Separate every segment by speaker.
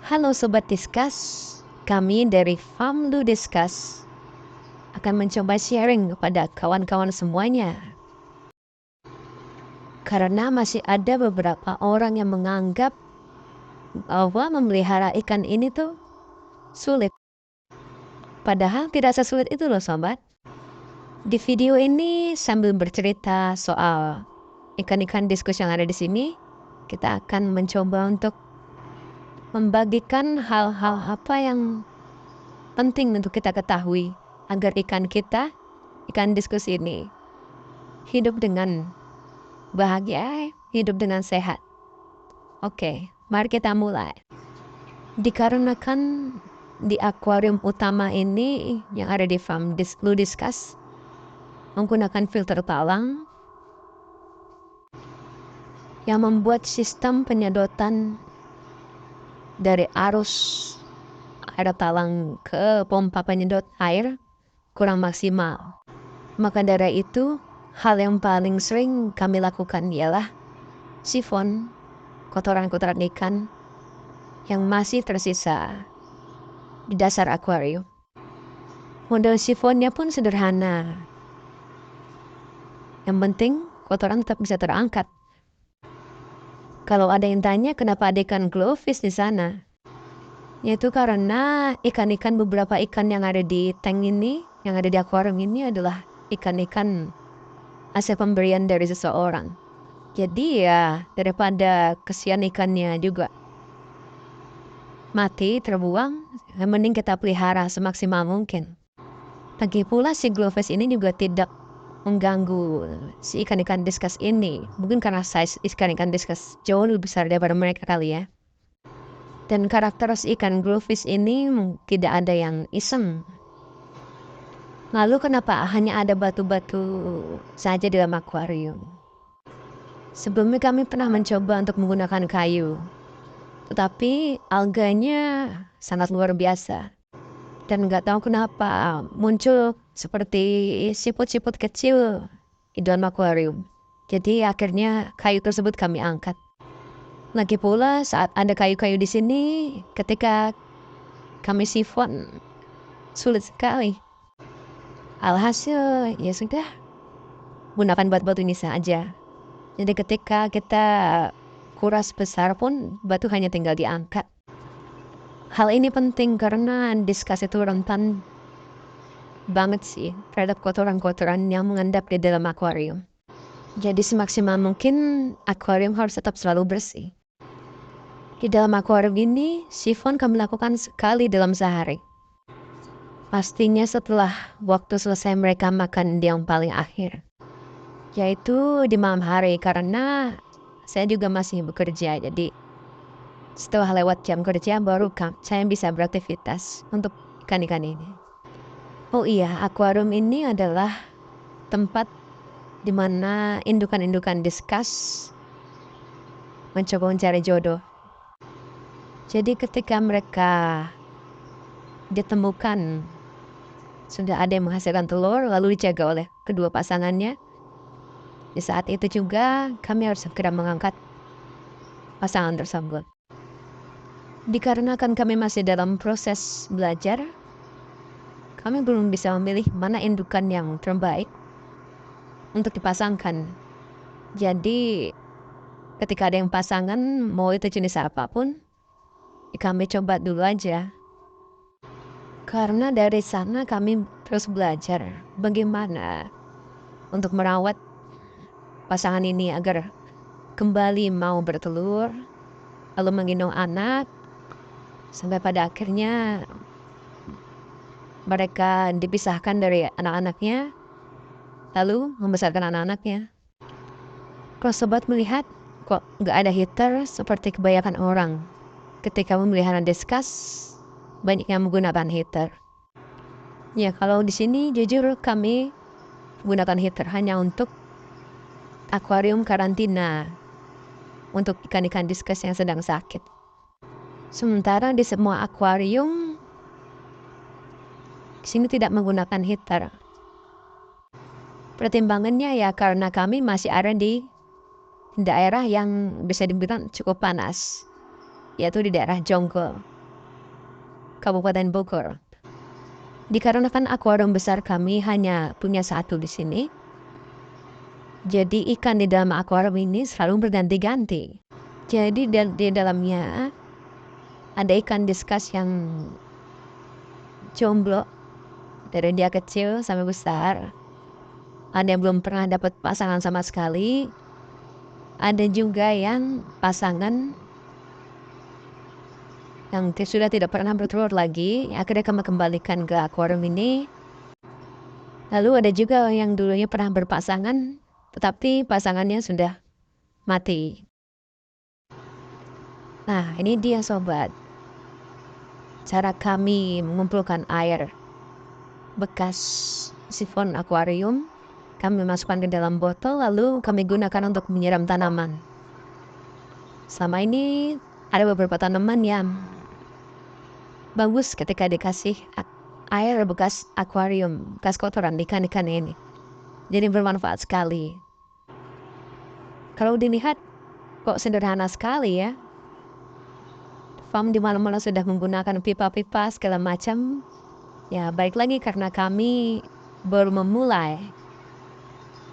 Speaker 1: Halo Sobat Discuss, kami dari Famlu Discuss akan mencoba sharing kepada kawan-kawan semuanya. Karena masih ada beberapa orang yang menganggap bahwa memelihara ikan ini tuh sulit. Padahal tidak sesulit itu loh sobat. Di video ini sambil bercerita soal ikan-ikan diskus yang ada di sini, kita akan mencoba untuk membagikan hal-hal apa yang penting untuk kita ketahui agar ikan diskus ini hidup dengan bahagia, hidup dengan sehat. Oke, mari kita mulai. Dikarenakan di akuarium utama ini yang ada di farm Ludiskas menggunakan filter talang yang membuat sistem penyedotan dari arus air talang ke pompa penyedot air kurang maksimal. Maka dari itu, hal yang paling sering kami lakukan ialah sifon kotoran-kotoran ikan yang masih tersisa di dasar akuarium. Model sifonnya pun sederhana. Yang penting kotoran tetap bisa terangkat. Kalau ada yang tanya kenapa ada ikan glowfish di sana, yaitu karena beberapa ikan yang ada di tank ini, yang ada di akuarium ini adalah ikan-ikan hasil pemberian dari seseorang. Jadi ya daripada kesian ikannya juga mati terbuang, yang mending kita pelihara semaksimal mungkin. Lagi pula si glowfish ini juga tidak mengganggu si ikan-ikan diskus ini. Mungkin karena size ikan-ikan diskus jauh lebih besar daripada mereka kali ya. Dan karakter si ikan glowfish ini tidak ada yang iseng. Lalu kenapa hanya ada batu-batu saja dalam akuarium? Sebelumnya kami pernah mencoba untuk menggunakan kayu. Tetapi alganya sangat luar biasa. Dan nggak tahu kenapa muncul seperti siput-siput kecil di dalam akuarium. Jadi akhirnya kayu tersebut kami angkat. Lagi pula saat ada kayu-kayu di sini, ketika kami sifon, sulit sekali. Alhasil ya sudah, gunakan batu-batu ini saja. Jadi ketika kita kuras besar pun, batu hanya tinggal diangkat. Hal ini penting karena diskus itu rentan banget sih terhadap kotoran-kotoran yang mengendap di dalam akuarium. Jadi semaksimal mungkin akuarium harus tetap selalu bersih. Di dalam akuarium ini, sifon kami lakukan sekali dalam sehari. Pastinya setelah waktu selesai mereka makan di yang paling akhir. Yaitu di malam hari karena saya juga masih bekerja. Jadi setelah lewat jam kerja baru saya bisa beraktivitas untuk ikan-ikan ini. Oh iya, akuarium ini adalah tempat di mana indukan-indukan diskus mencoba mencari jodoh. Jadi ketika mereka ditemukan sudah ada yang menghasilkan telur lalu dijaga oleh kedua pasangannya, di saat itu juga kami harus segera mengangkat pasangan tersebut. Dikarenakan kami masih dalam proses belajar, kami belum bisa memilih mana indukan yang terbaik untuk dipasangkan. Jadi ketika ada yang pasangan, mau itu jenis apapun, kami coba dulu aja. Karena dari sana kami terus belajar bagaimana untuk merawat pasangan ini agar kembali mau bertelur, lalu menggendong anak, sampai pada akhirnya mereka dipisahkan dari anak-anaknya, lalu membesarkan anak-anaknya. Kalau sobat melihat, kok nggak ada heater seperti kebanyakan orang. Ketika memelihara diskus, banyak yang menggunakan heater. Ya, kalau di sini jujur kami menggunakan heater hanya untuk akuarium karantina untuk ikan-ikan diskus yang sedang sakit. Sementara di semua akuarium sini tidak menggunakan heater. Pertimbangannya ya karena kami masih ada di daerah yang bisa dibilang cukup panas, yaitu di daerah Jonggol. Kabupaten Bogor. Dikarenakan akuarium besar kami hanya punya satu di sini, jadi ikan di dalam akuarium ini selalu berganti-ganti. Jadi di dalamnya ada ikan diskus yang jomblo dari dia kecil sampai besar. Ada yang belum pernah dapat pasangan sama sekali. Ada juga yang pasangan yang sudah tidak pernah bertelur lagi. Akhirnya kami kembalikan ke akuarium ini. Lalu ada juga yang dulunya pernah berpasangan, tetapi pasangannya sudah mati. Nah, ini dia sobat. Cara kami mengumpulkan air bekas sifon akuarium. Kami masukkan ke dalam botol, lalu kami gunakan untuk menyiram tanaman. Selama ini ada beberapa tanaman yang bagus ketika dikasih air bekas akuarium, bekas kotoran ikan-ikan ini. Jadi bermanfaat sekali. Kalau dilihat kok sederhana sekali ya. Farm di mana-mana sudah menggunakan pipa-pipa segala macam. Ya baik lagi karena kami baru memulai.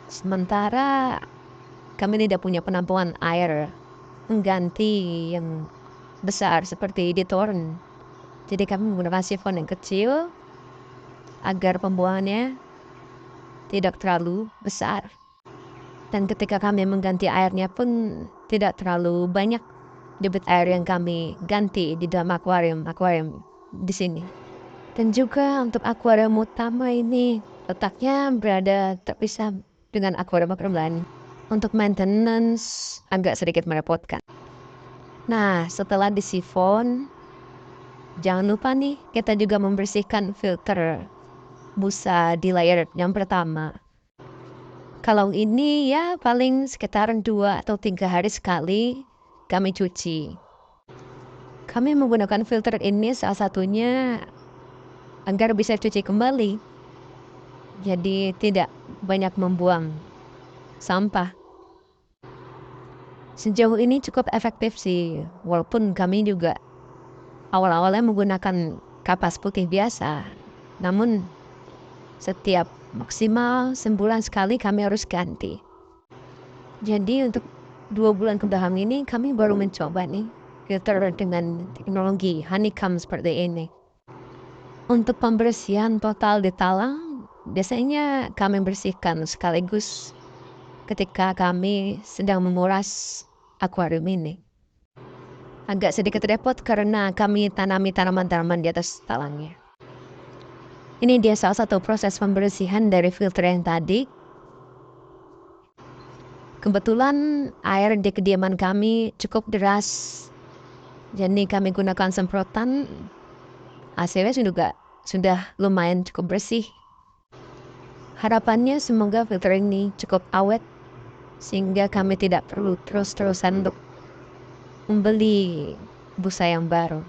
Speaker 1: Sementara kami tidak punya penampungan air mengganti yang besar seperti di Torrent. Jadi kami menggunakan sifon yang kecil agar pembuangannya tidak terlalu besar. Dan ketika kami mengganti airnya pun tidak terlalu banyak debit air yang kami ganti di dalam akuarium di sini. Dan juga untuk akuarium utama ini letaknya berada terpisah dengan akuarium lain. Untuk maintenance agak sedikit merepotkan. Nah, setelah disifon, jangan lupa nih kita juga membersihkan filter busa di layer yang pertama. Kalau ini ya paling sekitar 2 atau 3 hari sekali kami cuci. Kami menggunakan filter ini salah satunya agar bisa cuci kembali. Jadi tidak banyak membuang sampah. Sejauh ini cukup efektif sih, walaupun kami juga awal-awalnya menggunakan kapas putih biasa. Namun setiap maksimal sebulan sekali kami harus ganti. Jadi untuk 2 bulan kebelakang ini kami baru mencoba nih filter dengan teknologi honeycomb seperti ini. Untuk pembersihan total di talang, biasanya kami bersihkan sekaligus ketika kami sedang menguras akuarium ini. Agak sedikit repot karena kami tanami tanaman-tanaman di atas talangnya. Ini dia salah satu proses pembersihan dari filter yang tadi. Kebetulan air di kediaman kami cukup deras. Jadi kami gunakan semprotan. Hasilnya juga sudah lumayan cukup bersih. Harapannya semoga filter ini cukup awet sehingga kami tidak perlu terus-terusan untuk membeli busa yang baru.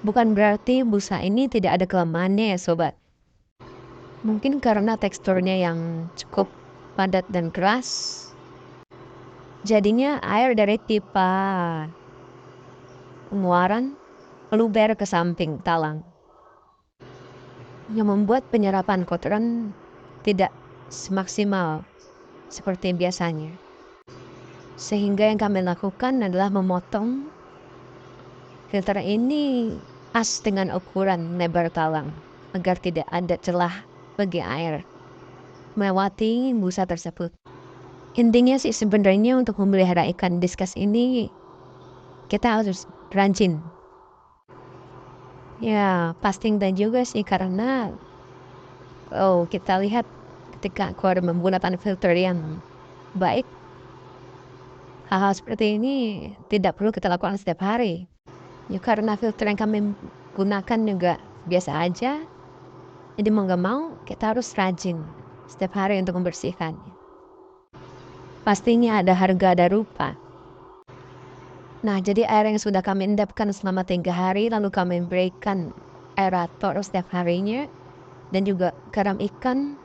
Speaker 1: Bukan berarti busa ini tidak ada kelemahannya ya sobat. Mungkin karena teksturnya yang cukup padat dan keras, jadinya air dari pipa pengeluaran meluber ke samping talang, yang membuat penyerapan kotoran tidak semaksimal seperti biasanya. Sehingga yang kami lakukan adalah memotong filter ini pas dengan ukuran lebar talang agar tidak ada celah bagi air melewati busa tersebut. Intinya sih sebenarnya untuk memelihara ikan diskus ini kita harus rajin. Ya pasti dan juga sih karena kita lihat ketika akuarium menggunakan filter yang baik, hal-hal seperti ini tidak perlu kita lakukan setiap hari. Ya karena filter yang kami gunakan juga biasa aja. Jadi mau gak mau kita harus rajin setiap hari untuk membersihkannya. Pastinya ada harga ada rupa. Nah jadi air yang sudah kami endapkan selama 3 hari lalu kami berikan aerator setiap harinya. Dan juga garam ikan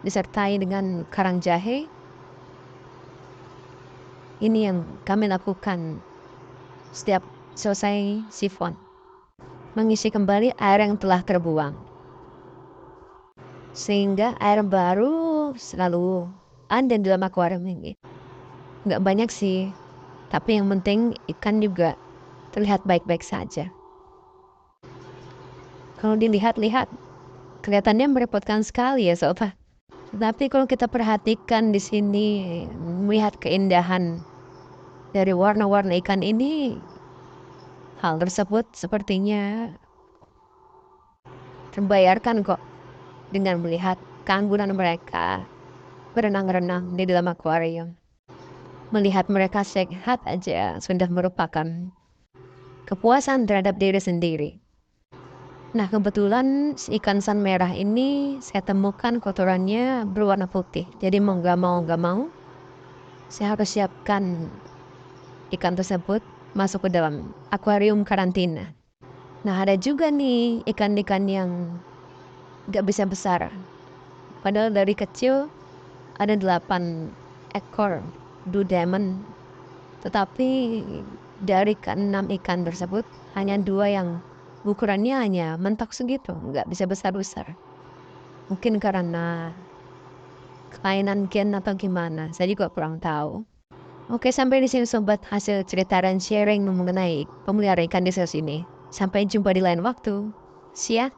Speaker 1: disertai dengan karang jahe. Ini yang kami lakukan setiap selesai sifon. mengisi kembali air yang telah terbuang. Sehingga air baru selalu ada dalam akuarium ini. Nggak banyak sih, tapi yang penting ikan juga terlihat baik-baik saja. Kalau dilihat-lihat, kelihatannya merepotkan sekali ya sobat. Tapi kalau kita perhatikan di sini, melihat keindahan dari warna-warna ikan ini, hal tersebut sepertinya terbayarkan kok dengan melihat keanggunan mereka berenang-renang di dalam akuarium. Melihat mereka sehat aja sudah merupakan kepuasan terhadap diri sendiri. Nah, kebetulan si ikan san merah ini saya temukan kotorannya berwarna putih. Jadi mau nggak mau, saya harus siapkan ikan tersebut masuk ke dalam akuarium karantina. Nah, ada juga nih ikan-ikan yang nggak bisa besar. Padahal dari kecil ada 8 ekor blue diamond. Tetapi dari ke-6 ikan tersebut, hanya 2 yang ukurannya hanya mentok segitu, nggak bisa besar-besar. Mungkin karena kelainan gen atau gimana, saya juga kurang tahu. Oke, sampai di sini sobat hasil cerita dan sharing mengenai pemeliharaan ikan di sini. Sampai jumpa di lain waktu. See ya.